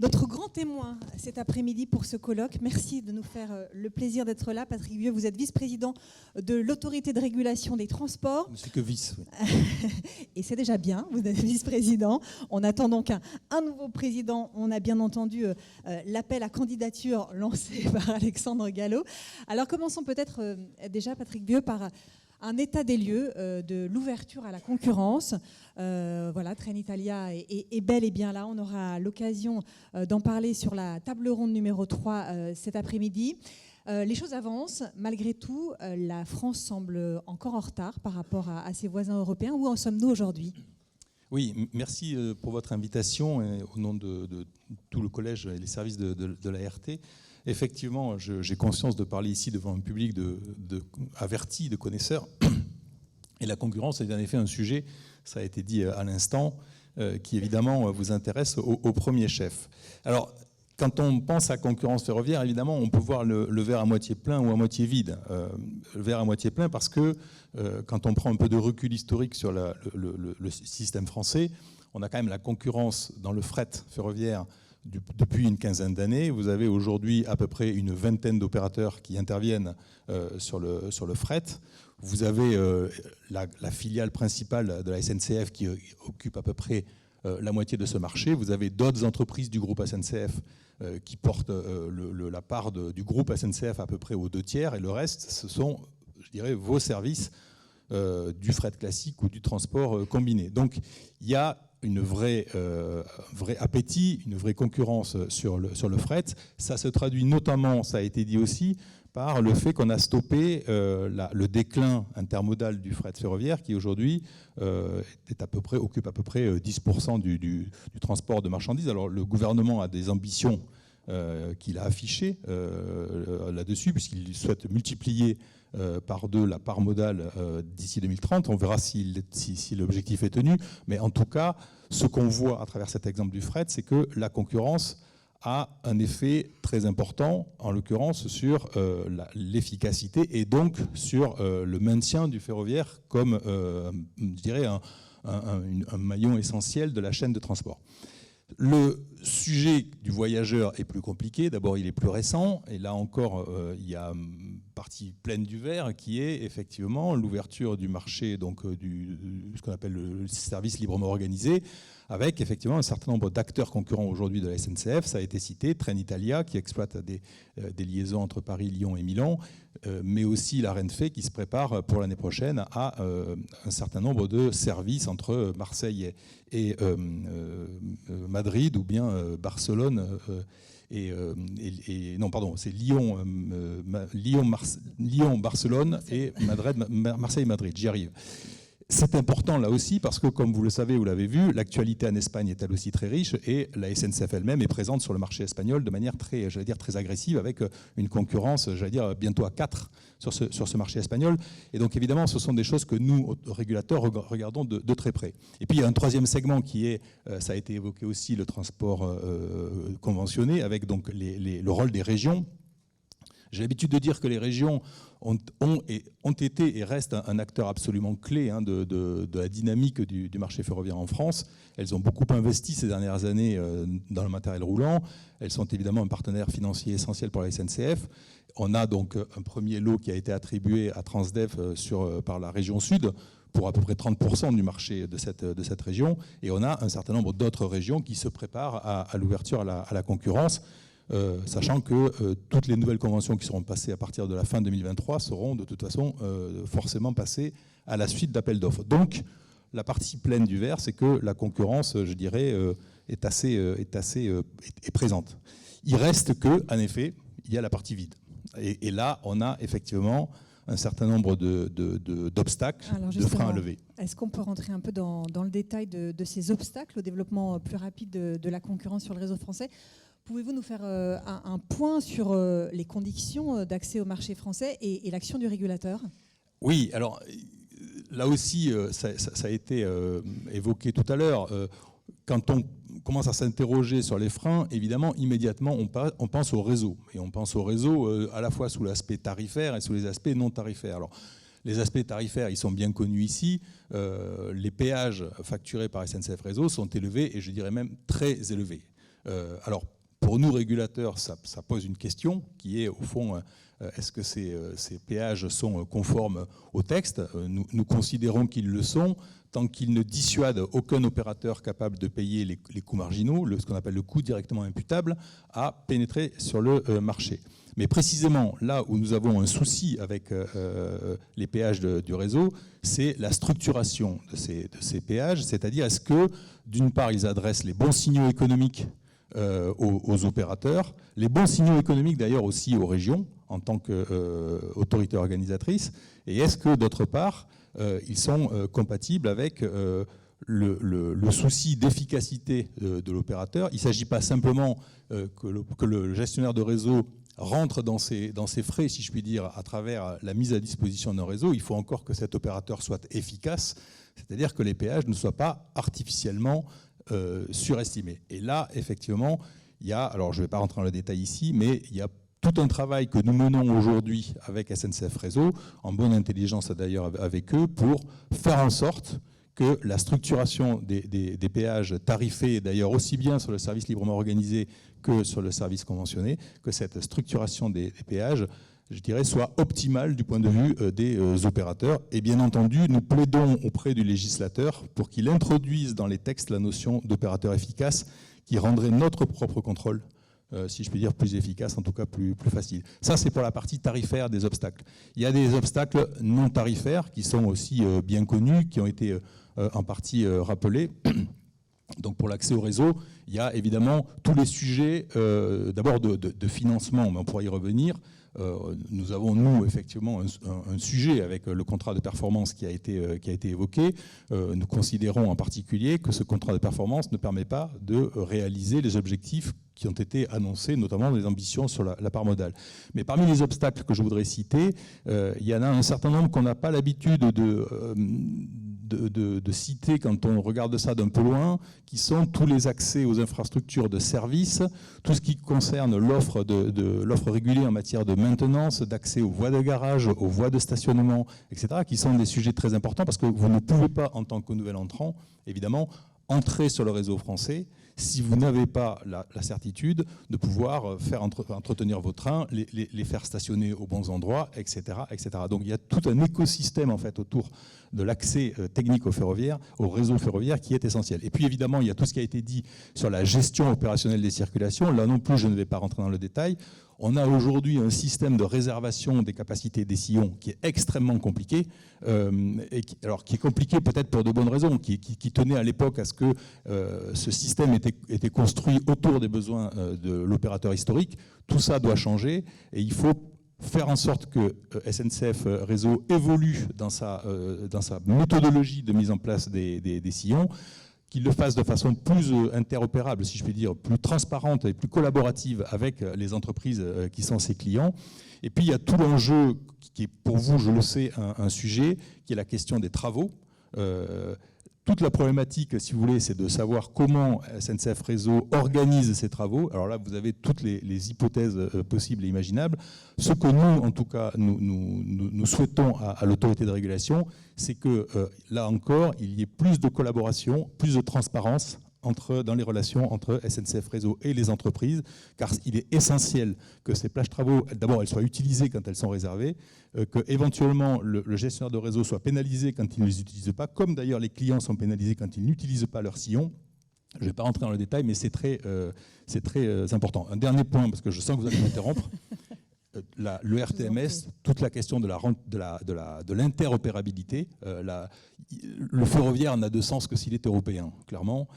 Notre grand témoin cet après-midi pour ce colloque. Merci de nous faire le plaisir d'être là. Patrick Vieux, vous êtes vice-président de l'autorité de régulation des transports. Je ne suis que vice. Oui. Et c'est déjà bien, vous êtes vice-président. On attend donc un nouveau président. On a bien entendu l'appel à candidature lancé par Alexandre Gallo. Alors commençons peut-être déjà, Patrick Vieux, par un état des lieux de l'ouverture à la concurrence. Voilà, Trenitalia est bel et bien là. On aura l'occasion d'en parler sur la table ronde numéro 3 cet après-midi. Les choses avancent. Malgré tout, la France semble encore en retard par rapport à ses voisins européens. Où en sommes-nous aujourd'hui ? Oui, merci pour votre invitation et au nom de tout le collège et les services de la RT. Effectivement, j'ai conscience de parler ici devant un public averti, de connaisseurs. Et la concurrence est en effet un sujet, ça a été dit à l'instant, qui évidemment vous intéresse au premier chef. Alors, quand on pense à concurrence ferroviaire, évidemment, on peut voir le verre à moitié plein ou à moitié vide. Le verre à moitié plein parce que quand on prend un peu de recul historique sur le système français, on a quand même la concurrence dans le fret ferroviaire depuis une quinzaine d'années. Vous avez aujourd'hui à peu près une vingtaine d'opérateurs qui interviennent sur le fret. Vous avez la filiale principale de la SNCF qui occupe à peu près la moitié de ce marché. Vous avez d'autres entreprises du groupe SNCF qui portent la part du groupe SNCF à peu près aux 2/3. Et le reste, ce sont, je dirais, vos services du fret classique ou du transport combiné. Donc, il y a un vrai appétit, une vraie concurrence sur le fret. Ça se traduit notamment, ça a été dit aussi, par le fait qu'on a stoppé le déclin intermodal du fret ferroviaire qui aujourd'hui occupe à peu près 10% du transport de marchandises. Alors le gouvernement a des ambitions qu'il a affichées là-dessus, puisqu'il souhaite multiplier par 2 la part modale d'ici 2030. On verra si l'objectif est tenu. Mais en tout cas, ce qu'on voit à travers cet exemple du fret, c'est que la concurrence a un effet très important, en l'occurrence sur l'efficacité et donc sur le maintien du ferroviaire comme, je dirais, un maillon essentiel de la chaîne de transport. Le sujet du voyageur est plus compliqué. D'abord, il est plus récent. Et là encore, il y a une partie pleine du verre qui est effectivement l'ouverture du marché, donc ce qu'on appelle le service librement organisé, avec effectivement un certain nombre d'acteurs concurrents aujourd'hui de la SNCF. Ça a été cité, Trenitalia, qui exploite des liaisons entre Paris, Lyon et Milan, mais aussi la Renfe qui se prépare pour l'année prochaine à un certain nombre de services entre Marseille et Madrid, ou bien Barcelone non, pardon, c'est Lyon, Barcelone et Marseille-Madrid. J'y arrive. C'est important là aussi parce que, comme vous le savez, vous l'avez vu, l'actualité en Espagne est elle aussi très riche et la SNCF elle-même est présente sur le marché espagnol de manière très, très agressive, avec une concurrence, bientôt à 4 sur ce marché espagnol. Et donc évidemment, ce sont des choses que nous, régulateurs, regardons de très près. Et puis il y a un troisième segment qui est, ça a été évoqué aussi, le transport conventionné, avec donc le rôle des régions. J'ai l'habitude de dire que les régions ont été et restent un acteur absolument clé de la dynamique du marché ferroviaire en France. Elles ont beaucoup investi ces dernières années dans le matériel roulant. Elles sont évidemment un partenaire financier essentiel pour la SNCF. On a donc un premier lot qui a été attribué à Transdev par la région Sud pour à peu près 30% du marché de cette région. Et on a un certain nombre d'autres régions qui se préparent à l'ouverture à la concurrence. Sachant que toutes les nouvelles conventions qui seront passées à partir de la fin 2023 seront de toute façon forcément passées à la suite d'appels d'offres. Donc la partie pleine du verre, c'est que la concurrence, je dirais, est présente. Il reste que, en effet, il y a la partie vide. Et là, on a effectivement un certain nombre d'obstacles, de freins à lever. Est-ce qu'on peut rentrer un peu dans le détail de ces obstacles au développement plus rapide de la concurrence sur le réseau français ? Pouvez-vous nous faire un point sur les conditions d'accès au marché français et l'action du régulateur ? Oui, alors là aussi, ça a été évoqué tout à l'heure. Quand on commence à s'interroger sur les freins, évidemment, immédiatement, on pense au réseau. Et on pense au réseau à la fois sous l'aspect tarifaire et sous les aspects non tarifaires. Alors, les aspects tarifaires, ils sont bien connus ici. Les péages facturés par SNCF Réseau sont élevés et je dirais même très élevés. Alors, pour nous, régulateurs, ça pose une question qui est, au fond, est-ce que ces péages sont conformes au texte ? Nous considérons qu'ils le sont, tant qu'ils ne dissuadent aucun opérateur capable de payer les coûts marginaux, ce qu'on appelle le coût directement imputable, à pénétrer sur le marché. Mais précisément, là où nous avons un souci avec les péages du réseau, c'est la structuration de ces péages, c'est-à-dire est-ce que, d'une part, ils adressent les bons signaux économiques aux opérateurs, les bons signaux économiques d'ailleurs aussi aux régions en tant qu'autorité organisatrice, et est-ce que d'autre part ils sont compatibles avec le souci d'efficacité de l'opérateur. Il ne s'agit pas simplement que le gestionnaire de réseau rentre dans ses frais, si je puis dire, à travers la mise à disposition d'un réseau. Il faut encore que cet opérateur soit efficace, c'est-à-dire que les péages ne soient pas artificiellement surestimés. Et là, effectivement, il y a, alors je ne vais pas rentrer dans le détail ici, mais il y a tout un travail que nous menons aujourd'hui avec SNCF Réseau, en bonne intelligence d'ailleurs avec eux, pour faire en sorte que la structuration des péages tarifés, d'ailleurs aussi bien sur le service librement organisé que sur le service conventionné, que cette structuration des péages, je dirais, soit optimale du point de vue des opérateurs. Et bien entendu, nous plaidons auprès du législateur pour qu'il introduise dans les textes la notion d'opérateur efficace qui rendrait notre propre contrôle, si je puis dire, plus efficace, en tout cas plus facile. Ça, c'est pour la partie tarifaire des obstacles. Il y a des obstacles non tarifaires qui sont aussi bien connus, qui ont été en partie rappelés. Donc pour l'accès au réseau, il y a évidemment tous les sujets d'abord de financement, mais on pourra y revenir. Nous avons, nous, effectivement, un sujet avec le contrat de performance qui a été évoqué. Nous considérons en particulier que ce contrat de performance ne permet pas de réaliser les objectifs qui ont été annoncés, notamment les ambitions sur la part modale. Mais parmi les obstacles que je voudrais citer, il y en a un certain nombre qu'on n'a pas l'habitude de citer quand on regarde ça d'un peu loin, qui sont tous les accès aux infrastructures de services, tout ce qui concerne l'offre régulée en matière de maintenance, d'accès aux voies de garage, aux voies de stationnement, etc., qui sont des sujets très importants parce que vous ne pouvez pas, en tant que nouvel entrant, évidemment, entrer sur le réseau français si vous n'avez pas la certitude de pouvoir faire entretenir vos trains, les faire stationner aux bons endroits, etc., etc. Donc il y a tout un écosystème en fait autour de l'accès technique au réseau ferroviaire qui est essentiel. Et puis évidemment, il y a tout ce qui a été dit sur la gestion opérationnelle des circulations. Là non plus, je ne vais pas rentrer dans le détail. On a aujourd'hui un système de réservation des capacités des sillons qui est extrêmement compliqué, qui est compliqué peut-être pour de bonnes raisons, qui tenait à l'époque à ce que ce système était construit autour des besoins de l'opérateur historique. Tout ça doit changer et il faut faire en sorte que SNCF Réseau évolue dans sa méthodologie de mise en place des sillons, qu'il le fasse de façon plus interopérable, si je puis dire, plus transparente et plus collaborative avec les entreprises qui sont ses clients. Et puis il y a tout l'enjeu qui est pour vous, je le sais, un sujet, qui est la question des travaux. Toute la problématique, si vous voulez, c'est de savoir comment SNCF Réseau organise ses travaux. Alors là, vous avez toutes les hypothèses possibles et imaginables. Ce que nous, en tout cas, nous souhaitons à l'autorité de régulation, c'est que, là encore, il y ait plus de collaboration, plus de transparence dans les relations entre SNCF Réseau et les entreprises, car il est essentiel que ces plages travaux, d'abord, elles soient utilisées quand elles sont réservées, que éventuellement le gestionnaire de réseau soit pénalisé quand il ne les utilise pas, comme d'ailleurs les clients sont pénalisés quand ils n'utilisent pas leur sillon. Je ne vais pas rentrer dans le détail, mais c'est très important. Un dernier point, parce que je sens que vous allez m'interrompre. Le RTMS, toute la question de l'interopérabilité, le ferroviaire n'a de sens que s'il est européen, clairement,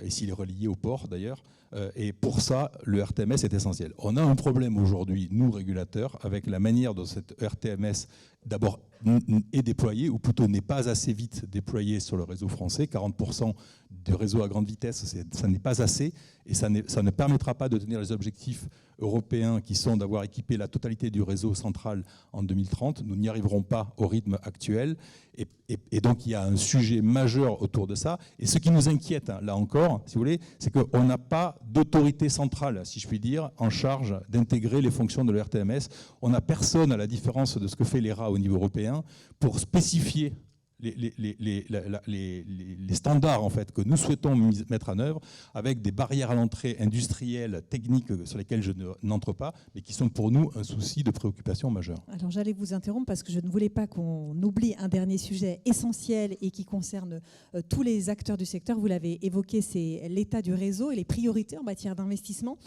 et s'il est relié au port d'ailleurs. Et pour ça, le RTMS est essentiel. On a un problème aujourd'hui, nous régulateurs, avec la manière dont cette RTMS d'abord est déployé, ou plutôt n'est pas assez vite déployé sur le réseau français. 40% du réseau à grande vitesse, ça n'est pas assez, et ça ne permettra pas de tenir les objectifs européens qui sont d'avoir équipé la totalité du réseau central en 2030. Nous n'y arriverons pas au rythme actuel, et donc il y a un sujet majeur autour de ça. Et ce qui nous inquiète, là encore, si vous voulez, c'est qu'on n'a pas d'autorité centrale, si je puis dire, en charge d'intégrer les fonctions de l'ERTMS. On n'a personne, à la différence de ce que fait l'ERA au niveau européen, pour spécifier les standards en fait, que nous souhaitons mettre en œuvre, avec des barrières à l'entrée industrielles, techniques sur lesquelles je n'entre pas, mais qui sont pour nous un souci de préoccupation majeure. Alors j'allais vous interrompre parce que je ne voulais pas qu'on oublie un dernier sujet essentiel et qui concerne tous les acteurs du secteur. Vous l'avez évoqué, c'est l'état du réseau et les priorités en matière d'investissement.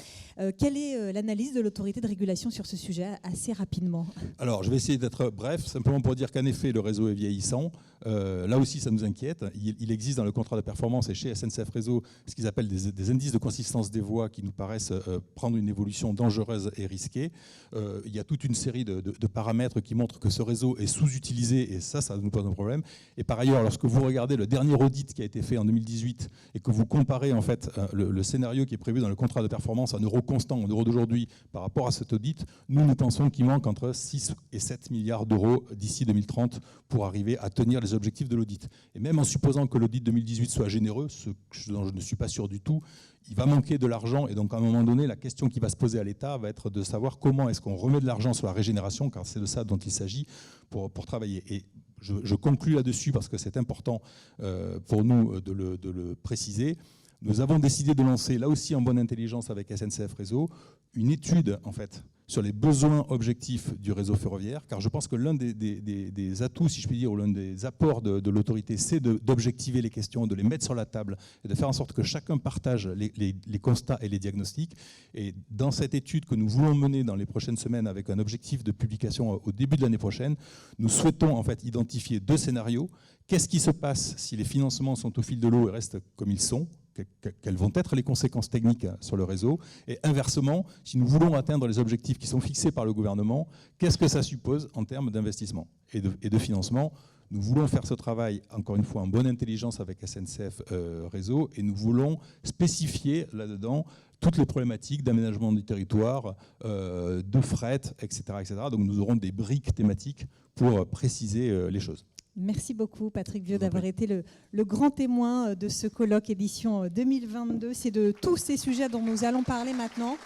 Quelle est l'analyse de l'autorité de régulation sur ce sujet, assez rapidement? Alors, je vais essayer d'être bref, simplement pour dire qu'en effet, le réseau est vieillissant. Là aussi, ça nous inquiète. Il existe dans le contrat de performance et chez SNCF Réseau ce qu'ils appellent des indices de consistance des voies qui nous paraissent prendre une évolution dangereuse et risquée. Il y a toute une série de paramètres qui montrent que ce réseau est sous-utilisé et ça nous pose un problème. Et par ailleurs, lorsque vous regardez le dernier audit qui a été fait en 2018 et que vous comparez en fait le scénario qui est prévu dans le contrat de performance en euros constants, en euros d'aujourd'hui, par rapport à cet audit, nous pensons qu'il manque entre 6 et 7 milliards d'euros d'ici 2030 pour arriver à tenir les objectifs de l'audit. Et même en supposant que l'audit 2018 soit généreux, ce dont je ne suis pas sûr du tout, il va manquer de l'argent. Et donc à un moment donné, la question qui va se poser à l'État va être de savoir comment est-ce qu'on remet de l'argent sur la régénération, car c'est de ça dont il s'agit pour travailler. Et je conclus là-dessus parce que c'est important pour nous de le préciser. Nous avons décidé de lancer, là aussi en bonne intelligence avec SNCF Réseau, une étude en fait sur les besoins objectifs du réseau ferroviaire, car je pense que l'un des atouts, si je puis dire, ou l'un des apports de l'autorité, c'est d'objectiver les questions, de les mettre sur la table et de faire en sorte que chacun partage les constats et les diagnostics. Et dans cette étude que nous voulons mener dans les prochaines semaines avec un objectif de publication au début de l'année prochaine, nous souhaitons en fait identifier 2 scénarios. Qu'est-ce qui se passe si les financements sont au fil de l'eau et restent comme ils sont ? Quelles vont être les conséquences techniques sur le réseau? Et inversement, si nous voulons atteindre les objectifs qui sont fixés par le gouvernement, qu'est-ce que ça suppose en termes d'investissement et de financement? Nous voulons faire ce travail, encore une fois, en bonne intelligence avec SNCF Réseau, et nous voulons spécifier là-dedans toutes les problématiques d'aménagement du territoire, de fret, etc., etc. Donc nous aurons des briques thématiques pour préciser les choses. Merci beaucoup Patrick Vieux d'avoir été le grand témoin de ce colloque édition 2022. C'est de tous ces sujets dont nous allons parler maintenant.